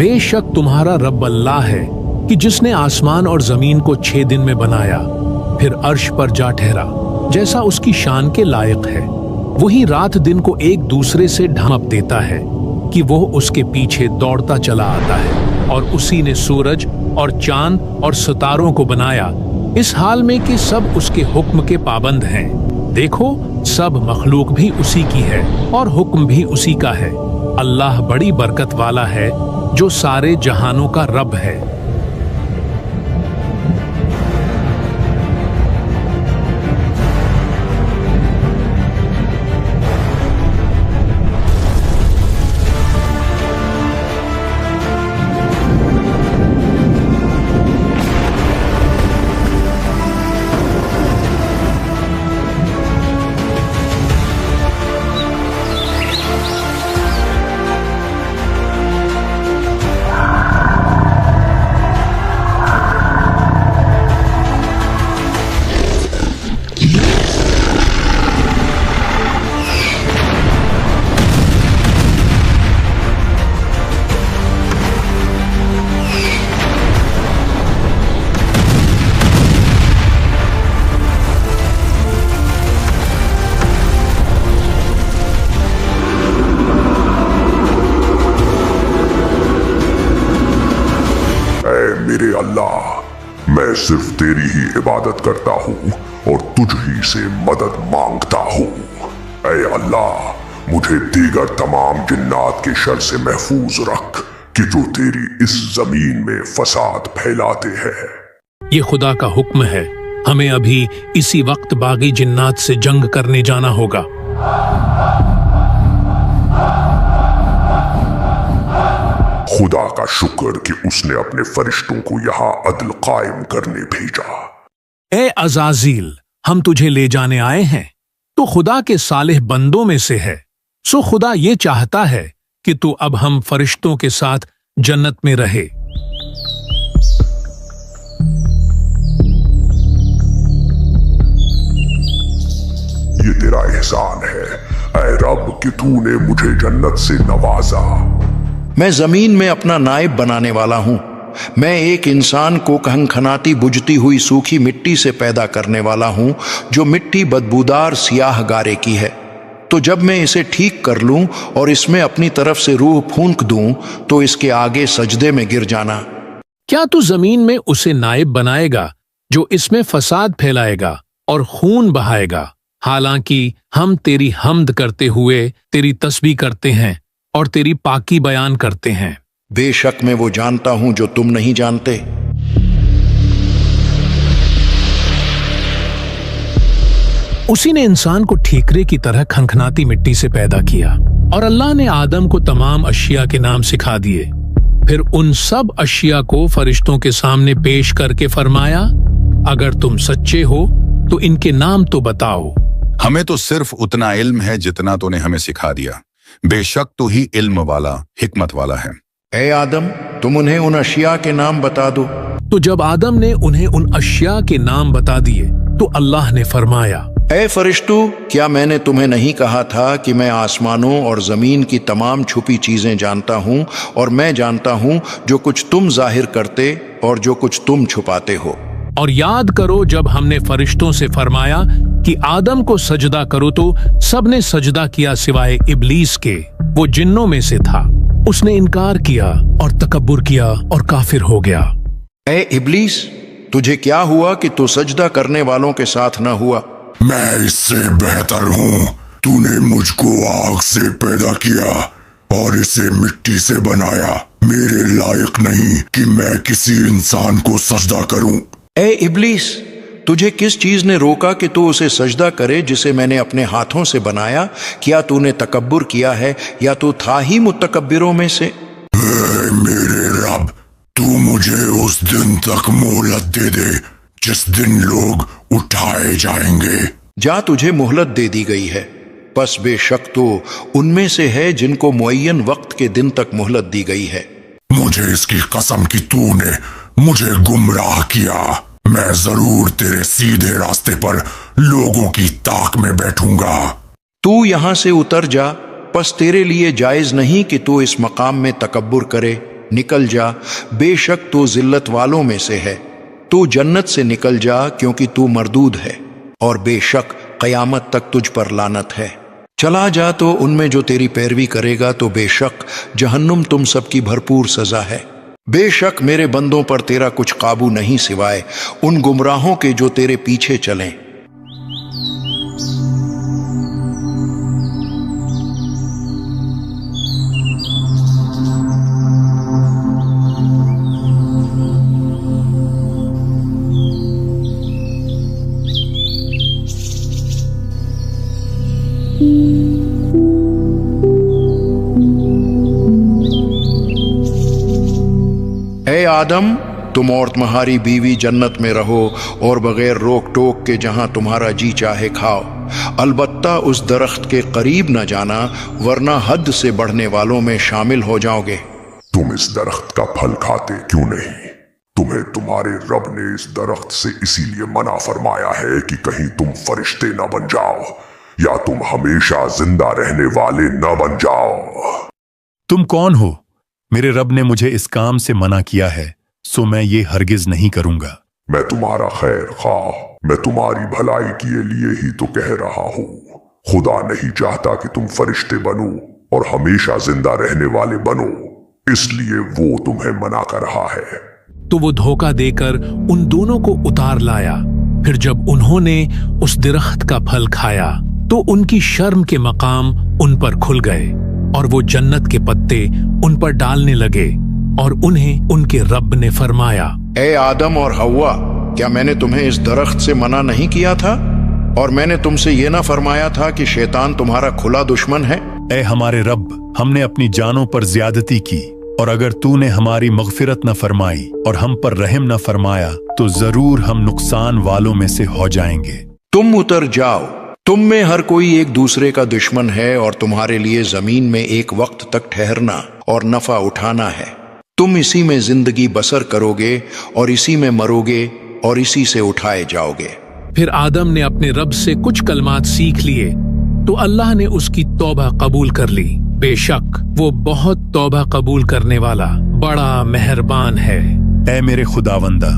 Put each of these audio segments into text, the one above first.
बेशक तुम्हारा रब अल्लाह है कि जिसने आसमान और जमीन को 6 दिन में बनाया, फिर अर्श पर जा ठहरा जैसा उसकी शान के लायक है। वही रात दिन को एक दूसरे से ढांप देता है कि वो उसके पीछे दौड़ता चला आता है, और उसी ने सूरज और चांद और सितारों को बनाया इस हाल में कि सब उसके हुक्म के पाबंद हैं। देखो, सब मखलूक भी उसी की है और हुक्म भी उसी का है। अल्लाह बड़ी बरकत वाला है जो सारे जहानों का रब है। मेरे अल्लाह, मैं सिर्फ तेरी ही इबादत करता हूँ और तुझ ही से मदद मांगता हूँ। ऐ अल्लाह, मुझे दीगर तमाम जिन्नात के शर से महफूज रख कि जो तेरी इस जमीन में फसाद फैलाते हैं। ये खुदा का हुक्म है, हमें अभी इसी वक्त बागी जिन्नात से जंग करने जाना होगा। खुदा का शुक्र कि उसने अपने फरिश्तों को यहाँ अदल कायम करने भेजा। ए अज़ाज़ील, हम तुझे ले जाने आए हैं, तो खुदा के सालिह बंदों में से है। सो खुदा ये चाहता है कि तू अब हम फरिश्तों के साथ जन्नत में रहे। ये तेरा एहसान है ऐ रब कि तूने मुझे जन्नत से नवाजा। मैं जमीन में अपना नायब बनाने वाला हूं। मैं एक इंसान को खनखनाती बुझती हुई सूखी मिट्टी से पैदा करने वाला हूं, जो मिट्टी बदबूदार सियाह गारे की है। तो जब मैं इसे ठीक कर लूं और इसमें अपनी तरफ से रूह फूंक दूं, तो इसके आगे सजदे में गिर जाना। क्या तू जमीन में उसे नायब बनाएगा जो इसमें फसाद फैलाएगा और खून बहाएगा? हालांकि हम तेरी हम्द करते हुए तेरी तस्बीह करते हैं और तेरी पाकी बयान करते हैं। बेशक मैं वो जानता हूं जो तुम नहीं जानते। उसी ने इंसान को ठीकरे की तरह खनखनाती मिट्टी से पैदा किया, और अल्लाह ने आदम को तमाम अशिया के नाम सिखा दिए। फिर उन सब अशिया को फरिश्तों के सामने पेश करके फरमाया, अगर तुम सच्चे हो तो इनके नाम तो बताओ। हमें तो सिर्फ उतना इल्म है जितना तूने हमें सिखा दिया। बेशक तू ही इल्म वाला, हिकमत वाला है। ए आदम, तुम उन्हें उन अशिया के नाम बता दो। तो जब आदम ने उन्हें उन अशिया के नाम बता दिए, तो अल्लाह ने फरमाया, ए फरिश्तों, क्या मैंने तुम्हें नहीं कहा था कि मैं आसमानों और जमीन की तमाम छुपी चीजें जानता हूँ, और मैं जानता हूँ जो कुछ तुम जाहिर करते और जो कुछ तुम छुपाते हो। और याद करो जब हमने फरिश्तों से फरमाया कि आदम को सजदा करो, तो सबने सजदा किया सिवाय इब्लीस के, वो जिन्नों में से था। उसने इनकार किया और तकब्बुर किया और काफिर हो गया। ए इब्लीस, तुझे क्या हुआ कि तू सजदा करने वालों के साथ न हुआ? मैं इससे बेहतर हूँ। तूने मुझको आग से पैदा किया और इसे मिट्टी से बनाया। मेरे लायक नहीं कि मैं किसी इंसान को सजदा करूं। ए इब्लीस, तुझे किस चीज ने रोका कि तू उसे सजदा करे जिसे मैंने अपने हाथों से बनाया? क्या तूने तकब्बुर किया है या तू था ही मुतकब्बिरों में से? मेरे रब, तू मुझे उस दिन तक मोहलत दे दे जिस दिन लोग उठाए जाएंगे। जा, तुझे मोहलत दे दी गई है। बस बेशक तो उनमें से है जिनको मुअय्यन वक्त के दिन तक मोहलत दी गई है। मुझे इसकी कसम कि तूने मुझे गुमराह किया। मैं जरूर तेरे सीधे रास्ते पर लोगों की ताक में बैठूंगा। तू यहां से उतर जा। बस तेरे लिए जायज नहीं कि तू इस मकाम में तकब्बुर करे। निकल जा, बेशक तू जिल्लत वालों में से है। तू जन्नत से निकल जा क्योंकि तू मरदूद है, और बेशक क़यामत तक तुझ पर लानत है। चला जा तो उनमें जो तेरी पैरवी करेगा तो बेशक जहन्नुम तुम सबकी भरपूर सजा है। बेशक मेरे बंदों पर तेरा कुछ काबू नहीं सिवाय उन गुमराहों के जो तेरे पीछे चलें। ए आदम, तुम और तुम्हारी बीवी जन्नत में रहो और बगैर रोक टोक के जहां तुम्हारा जी चाहे खाओ। अलबत्ता उस दरख्त के करीब न जाना, वरना हद से बढ़ने वालों में शामिल हो जाओगे। तुम इस दरख्त का फल खाते क्यों नहीं? तुम्हें तुम्हारे रब ने इस दरख्त से इसीलिए मना फरमाया है कि कहीं तुम फरिश्ते न बन जाओ या तुम हमेशा जिंदा रहने वाले न बन जाओ। तुम कौन हो? मेरे रब ने मुझे इस काम से मना किया है, सो मैं ये हरगिज नहीं करूंगा। मैं तुम्हारा खैर खाह, मैं तुम्हारी भलाई के लिए ही तो कह रहा हूँ। खुदा नहीं चाहता कि तुम फरिश्ते बनो और हमेशा जिंदा रहने वाले बनो, इसलिए वो तुम्हें मना कर रहा है। तो वो धोखा देकर उन दोनों को उतार लाया। फिर जब उन्होंने उस दरख्त का फल खाया तो उनकी शर्म के मकाम उन पर खुल गए और वो जन्नत के पत्ते उन पर डालने लगे। और उन्हें उनके रब ने फरमाया, ए आदम और हव्वा, क्या मैंने तुम्हें इस दरख्त से मना नहीं किया था? और मैंने तुमसे ये ना फरमाया था कि शैतान तुम्हारा खुला दुश्मन है? ए हमारे रब, हमने अपनी जानों पर ज्यादती की, और अगर तूने हमारी मगफिरत न फरमाई और हम पर रहम न फरमाया तो जरूर हम नुकसान वालों में से हो जाएंगे। तुम उतर जाओ, तुम में हर कोई एक दूसरे का दुश्मन है और तुम्हारे लिए जमीन में एक वक्त तक ठहरना और नफा उठाना है। तुम इसी में जिंदगी बसर करोगे और इसी में मरोगे और इसी से उठाए जाओगे। फिर आदम ने अपने रब से कुछ कलमात सीख लिए तो अल्लाह ने उसकी तौबा कबूल कर ली। बेशक वो बहुत तौबा कबूल करने वाला बड़ा मेहरबान है। ए मेरे खुदावंदा,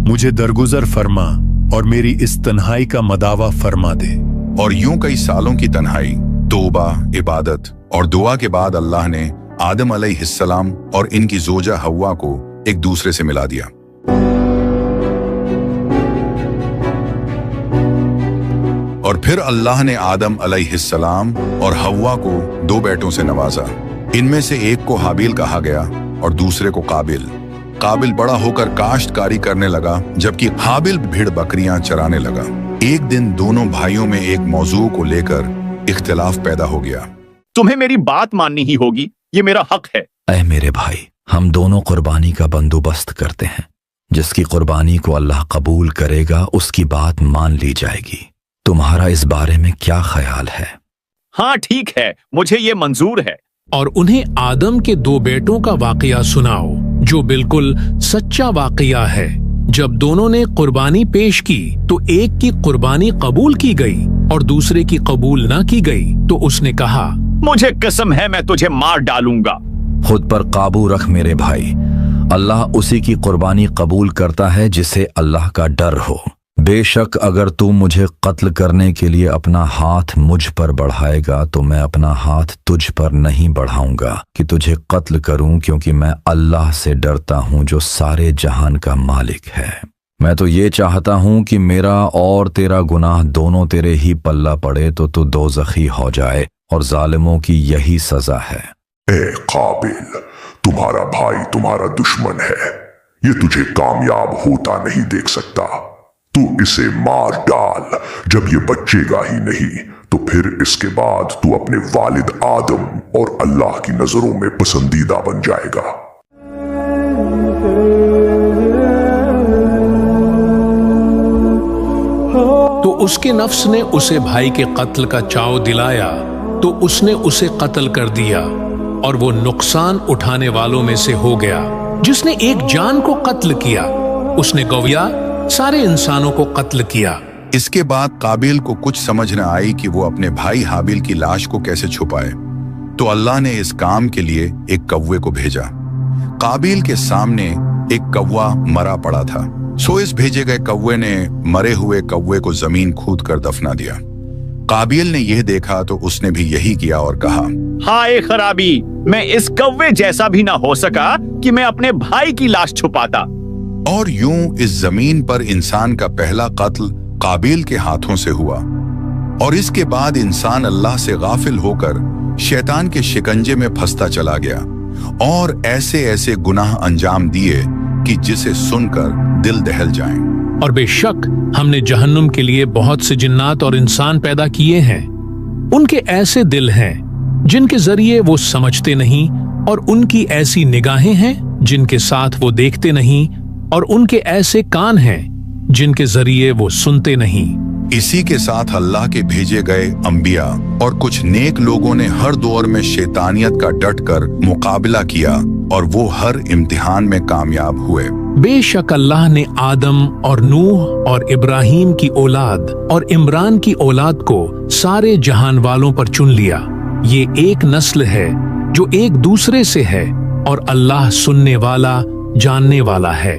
मुझे दरगुजर फरमा और मेरी इस तन्हाई का मदावा फरमा दे। और यूं कई सालों की तन्हाई, तौबा, इबादत और दुआ के बाद अल्लाह ने आदम अलैहिस्सलाम और इनकी जोजा हव्वा को एक दूसरे से मिला दिया। और फिर अल्लाह ने आदम अलैहिस्सलाम और हव्वा को दो बेटों से नवाजा। इनमें से एक को हाबिल कहा गया और दूसरे को काबिल। काबिल बड़ा होकर काश्तकारी करने लगा, जबकि हाबिल भेड़ बकरियां चराने लगा। एक दिन दोनों भाइयों में एक मौजू को लेकर इख्तिलाफ पैदा हो गया। तुम्हें मेरी बात माननी ही होगी, ये मेरा हक है। ऐ मेरे भाई, हम दोनों कुर्बानी का बंदोबस्त करते हैं। जिसकी कुर्बानी को अल्लाह कबूल करेगा उसकी बात मान ली जाएगी। तुम्हारा इस बारे में क्या ख्याल है? हाँ ठीक है, मुझे ये मंजूर है। और उन्हें आदम के दो बेटों का वाकया सुनाओ जो बिल्कुल सच्चा वाकया है। जब दोनों ने कुर्बानी पेश की तो एक की कुर्बानी कबूल की गई और दूसरे की कबूल ना की गई तो उसने कहा, मुझे कसम है मैं तुझे मार डालूंगा। खुद पर काबू रख मेरे भाई, अल्लाह उसी की कुर्बानी कबूल करता है जिसे अल्लाह का डर हो। बेशक अगर तू मुझे कत्ल करने के लिए अपना हाथ मुझ पर बढ़ाएगा तो मैं अपना हाथ तुझ पर नहीं बढ़ाऊंगा कि तुझे कत्ल करूं, क्योंकि मैं अल्लाह से डरता हूं जो सारे जहान का मालिक है। मैं तो ये चाहता हूं कि मेरा और तेरा गुनाह दोनों तेरे ही पल्ला पड़े तो तू दोज़खी हो जाए, और जालिमों की यही सजा है। ए काबिल, तुम्हारा भाई तुम्हारा दुश्मन है, ये तुझे कामयाब होता नहीं देख सकता। तू इसे मार डाल, जब ये बचेगा ही नहीं तो फिर इसके बाद तू अपने वालिद आदम और अल्लाह की नजरों में पसंदीदा बन जाएगा। तो उसके नफ्स ने उसे भाई के कत्ल का चाव दिलाया तो उसने उसे कत्ल कर दिया, और वो नुकसान उठाने वालों में से हो गया जिसने एक जान को कत्ल किया। उसने गौया सारे इंसानों को कत्ल किया। इसके बाद काबिल को कुछ समझ न आई कि वो अपने भाई हाबिल की लाश को कैसे छुपाए। तो अल्लाह ने इस काम के लिए एक कौवे को भेजा। काबिल के सामने एक कौवा मरा पड़ा था। सो इस भेजे गए कौवे ने मरे हुए कौवे को जमीन खोद कर दफना दिया। काबिल ने यह देखा तो उसने भी यही किया और कहा, हाय खराबी, मैं इस कौवे जैसा भी ना हो सका कि मैं अपने भाई की लाश छुपाता। और यूं इस जमीन पर इंसान का पहला कत्ल काबिल के हाथों से हुआ। और इसके बाद इंसान अल्लाह से गाफिल होकर शैतान के शिकंजे में फंसता चला गया और ऐसे ऐसे गुनाह अंजाम दिए कि जिसे सुनकर दिल दहल जाए। और बेशक हमने जहन्नुम के लिए बहुत से जिन्नात और इंसान पैदा किए हैं। उनके ऐसे दिल हैं जिनके जरिए वो समझते नहीं, और उनकी ऐसी निगाहें हैं जिनके साथ वो देखते नहीं, और उनके ऐसे कान हैं जिनके जरिए वो सुनते नहीं। इसी के साथ अल्लाह के भेजे गए अंबिया और कुछ नेक लोगों ने हर दौर में शैतानियत का डटकर मुकाबला किया और वो हर इम्तिहान में कामयाब हुए। बेशक अल्लाह ने आदम और नूह और इब्राहिम की औलाद और इमरान की औलाद को सारे जहान वालों पर चुन लिया। ये एक नस्ल है जो एक दूसरे से है, और अल्लाह सुनने वाला, जानने वाला है।